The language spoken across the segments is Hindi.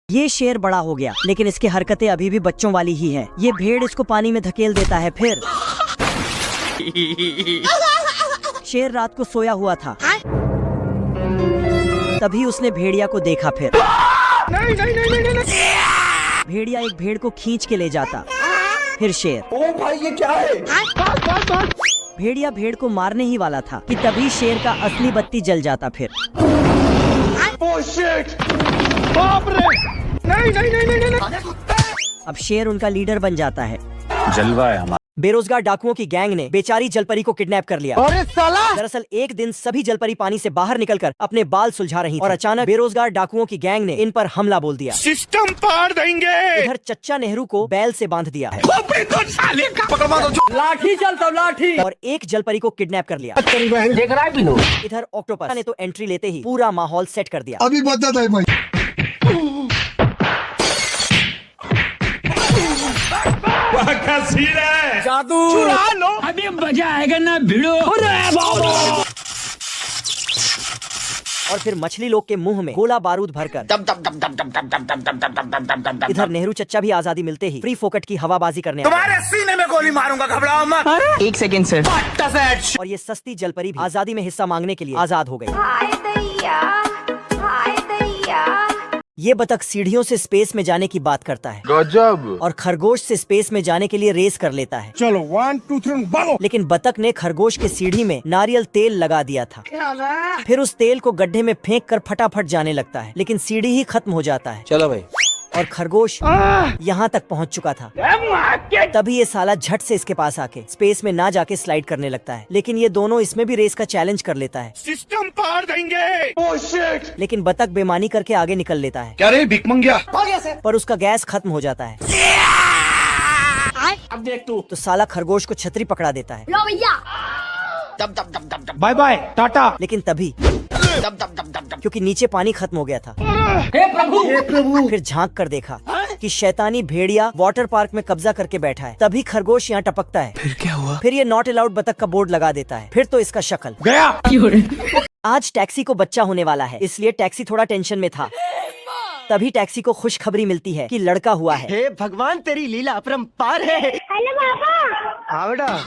ये शेर बड़ा हो गया, लेकिन इसकी हरकतें अभी भी बच्चों वाली ही है। ये भेड़ इसको पानी में धकेल देता है। फिर शेर रात को सोया हुआ था, तभी उसने भेड़िया को देखा। फिर भेड़िया एक भेड़ को खींच के ले जाता। फिर शेर, ओ भाई ये क्या है? भेड़िया भेड़ को मारने ही वाला था कि तभी शेर का असली बत्ती जल जाता। फिर ओ शिट! बाप रे! नहीं। अब शेर उनका लीडर बन जाता है। जलवा है हमारा। बेरोजगार डाकुओं की गैंग ने बेचारी जलपरी को किडनैप कर लिया। अरे साला! दरअसल एक दिन सभी जलपरी पानी से बाहर निकलकर अपने बाल सुलझा रही थी और अचानक बेरोजगार डाकुओं की गैंग ने इन पर हमला बोल दिया। सिस्टम पार देंगे। इधर चच्चा नेहरू को बैल से बांध दिया है लाठी चलता लाठी। और एक जलपरी को किडनैप कर लिया। देख रहा है बिनो। इधर ऑक्टोपस ने तो एंट्री लेते ही पूरा माहौल सेट कर दिया। अभी बता था भाई। जादू चुरा लो। अभी मजा आएगा ना भिड़ो। और फिर मछली लोग के मुंह में गोला बारूद भरकर इधर नेहरू चच्चा भी आजादी मिलते ही फ्री फोकट की हवाबाजी करने आए। तुम्हारे सीने में गोली मारूंगा, घबराओ मत। एक सेकंड सर। और ये सस्ती जलपरी भी आजादी में हिस्सा मांगने के लिए आजाद हो गई। हाय दैया, हाय दैया। ये बतख सीढ़ियों से स्पेस में जाने की बात करता है गजब। और खरगोश से स्पेस में जाने के लिए रेस कर लेता है। चलो 1 2 3 भागो। लेकिन बतख ने खरगोश के सीढ़ी में नारियल तेल लगा दिया था। फिर उस तेल को गड्ढे में फेंक कर फटाफट जाने लगता है, लेकिन सीढ़ी ही खत्म हो जाता है। चलो भाई। और खरगोश यहाँ तक पहुँच चुका था। तभी ये साला झट से इसके पास आके स्पेस में ना जाके स्लाइड करने लगता है, लेकिन ये दोनों इसमें भी रेस का चैलेंज कर लेता है। सिस्टम पार देंगे। Oh shit! लेकिन बतख बेमानी करके आगे निकल लेता है, क्या रे भिख मंगिया? पर उसका गैस खत्म हो जाता है। अब देख तू। तो साला खरगोश को छतरी पकड़ा देता है। लो भैया। Bye bye tata. लेकिन तभी क्योंकि नीचे पानी खत्म हो गया था, हे प्रभु। फिर झांक कर देखा कि शैतानी भेड़िया वाटर पार्क में कब्जा करके बैठा है। तभी खरगोश यहाँ टपकता है। फिर क्या हुआ? फिर ये नॉट अलाउड बतख का बोर्ड लगा देता है। फिर तो इसका शक्ल गया। आज टैक्सी को बच्चा होने वाला है, इसलिए टैक्सी थोड़ा टेंशन में था। तभी टैक्सी को खुशखबरी मिलती है कि लड़का हुआ है। हे भगवान तेरी लीला अपरंपार है। हेलो पापा। हाँ बेटा।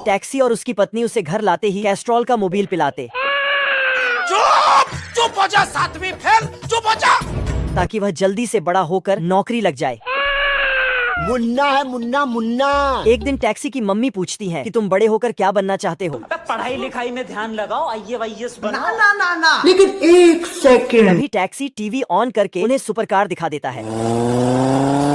टैक्सी और उसकी पत्नी उसे घर लाते ही कैस्ट्रॉल का मोबिल पिलाते चुप हो जा, 7वीं फेल। चुप हो जा। ताकि वह जल्दी से बड़ा होकर नौकरी लग जाए। मुन्ना है मुन्ना मुन्ना। एक दिन टैक्सी की मम्मी पूछती हैं कि तुम बड़े होकर क्या बनना चाहते हो। पढ़ाई लिखाई में ध्यान लगाओ, IAS बनो। ना। लेकिन एक सेकंड। तभी टैक्सी टीवी ऑन करके उन्हें सुपर कार दिखा देता है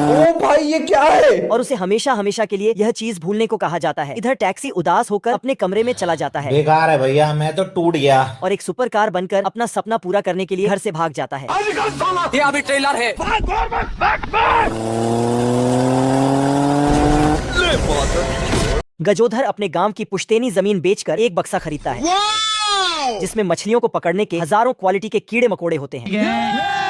ओ भाई ये क्या है? और उसे हमेशा हमेशा के लिए यह चीज भूलने को कहा जाता है। इधर टैक्सी उदास होकर अपने कमरे में चला जाता है बेकार है भैया, मैं तो टूट गया। और एक सुपर कार बनकर अपना सपना पूरा करने के लिए घर से भाग जाता है। ये अभी ट्रेलर है। गजोधर अपने गांव की पुश्तैनी जमीन बेचकर एक बक्सा खरीदता है जिसमें मछलियों को पकड़ने के हजारों क्वालिटी के कीड़े मकोड़े होते हैं।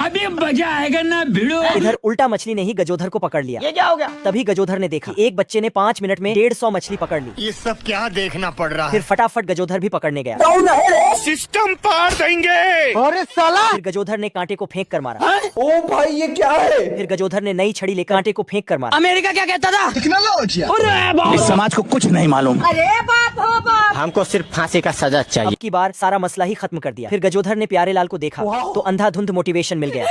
अभी मजा आएगा ना भिड़ो। इधर उल्टा मछली ने ही गजोधर को पकड़ लिया। ये क्या हो गया? तभी गजोधर ने देखा कि एक बच्चे ने 5 मिनट में 150 मछली पकड़ ली। ये सब क्या देखना पड़ रहा फिर फटाफट गजोधर भी पकड़ने गया। सिस्टम पार देंगे। अरे साला! फिर गजोधर ने कांटे को फेंक कर मारा। ओ भाई ये क्या है? फिर गजोधर ने नई छड़ी लेकर कांटे को फेंक कर मारा। अमेरिका क्या कहता था? टेक्नोलॉजी। इस समाज को कुछ नहीं मालूम। अरे बाप हो बाप। हमको सिर्फ फांसी का सजा चाहिए। अब की बार सारा मसला ही खत्म कर दिया। फिर गजोधर ने प्यारे लाल को देखा तो अंधाधुंध मोटिवेशन मिल गया।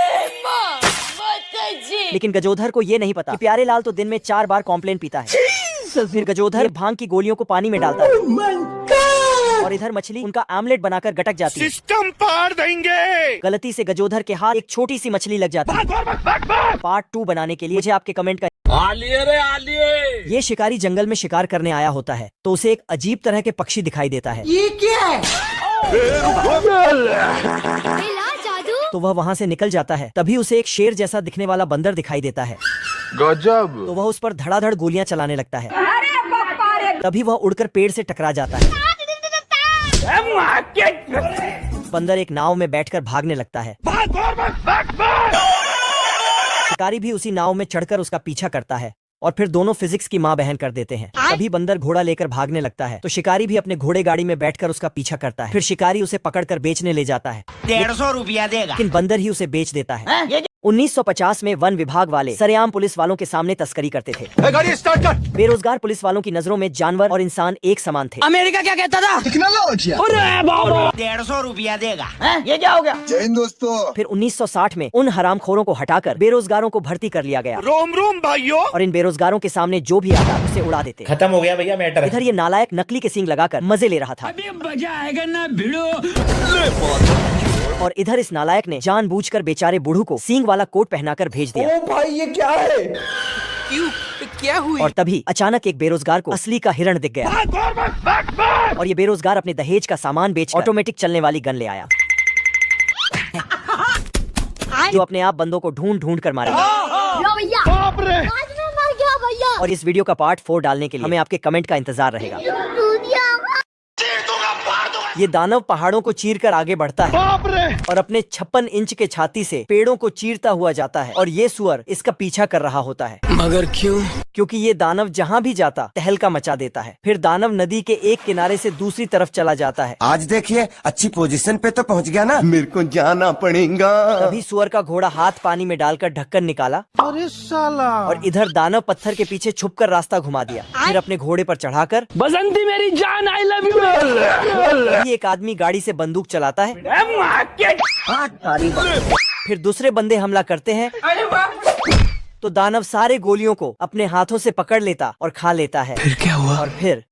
लेकिन गजोधर को ये नहीं पता कि प्यारे लाल तो दिन में 4 बार कॉम्प्लेन पीता है। फिर गजोधर भांग की गोलियों को पानी में डालता है और इधर मछली उनका आमलेट बनाकर गटक जाती है। सिस्टम पार देंगे। गलती से गजोधर के हाथ एक छोटी सी मछली लग जाती है। पार्ट 2 बनाने के लिए मुझे आपके कमेंट का आलिए। ये शिकारी जंगल में शिकार करने आया होता है तो उसे एक अजीब तरह के पक्षी दिखाई देता है। ये क्या है? तो वह वहाँ से निकल जाता है। तभी उसे एक शेर जैसा दिखने वाला बंदर दिखाई देता है। गजब। तो वह उस पर धड़ाधड़ गोलियां चलाने लगता है। तभी वह उड़कर पेड़ से टकरा जाता है। बंदर एक नाव में बैठकर भागने लगता है। शिकारी भी उसी नाव में चढ़कर उसका पीछा करता है। और फिर दोनों फिजिक्स की माँ बहन कर देते हैं। तभी बंदर घोड़ा लेकर भागने लगता है तो शिकारी भी अपने घोड़े गाड़ी में बैठकर उसका पीछा करता है। फिर शिकारी उसे पकड़कर बेचने ले जाता है, 150 रुपया देगा। लेकिन बंदर ही उसे बेच देता है। 1950 में वन विभाग वाले सरेआम पुलिस वालों के सामने तस्करी करते थे। गाड़ी स्टार्ट कर। बेरोजगार पुलिस वालों की नजरों में जानवर और इंसान एक समान थे। अमेरिका क्या कहता था? टेक्नोलॉजी। 150 रुपया देगा। ये क्या हो गया? जय हिंद दोस्तों। फिर 1960 में उन हरामखोरों को हटाकर बेरोजगारों को भर्ती कर लिया गया रोम रोम भाइयों। और इन बेरोजगारों के सामने जो भी आता उसे उड़ा देते। खत्म हो गया भैया मैटर। इधर ये नालायक नकली के सींग लगाकर मजे ले रहा था अभी मजा आएगा ना भिड़ो। और इधर इस नालायक ने जानबूझकर बेचारे बूढ़ू को सींग वाला कोट पहनाकर भेज दिया। ओ भाई ये क्या है? क्या हुई? और तभी अचानक एक बेरोजगार को असली का हिरण दिख गया और ये बेरोजगार अपने दहेज का सामान बेच ऑटोमेटिक चलने वाली गन ले आया जो अपने आप बंदों को ढूंढ ढूंढ कर मारेगा। भैया बाप रे। आज मैं मर गया भैया। और इस वीडियो का पार्ट 4 डालने के लिए हमें आपके कमेंट का इंतजार रहेगा। ये दानव पहाड़ों को चीर कर आगे बढ़ता है बाप रे। और अपने 56 इंच के छाती से पेड़ों को चीरता हुआ जाता है और ये सुअर इसका पीछा कर रहा होता है। मगर क्यों? क्योंकि ये दानव जहाँ भी जाता तहलका मचा देता है। फिर दानव नदी के एक किनारे से दूसरी तरफ चला जाता है। आज देखिए अच्छी पोजीशन पे तो पहुंच गया ना, मेरे को जाना पड़ेगा। तभी सुअर का घोड़ा हाथ पानी में डालकर ढक्कन निकाला। अरे साला। और इधर दानव पत्थर के पीछे छुपकर रास्ता घुमा दिया। फिर अपने घोड़े पर चढ़ाकर बसंती मेरी जान, आई लव यू। एक आदमी गाड़ी से बंदूक चलाता है। फिर दूसरे बंदे हमला करते हैं तो दानव सारे गोलियों को अपने हाथों से पकड़ लेता और खा लेता है। फिर क्या हुआ? और फिर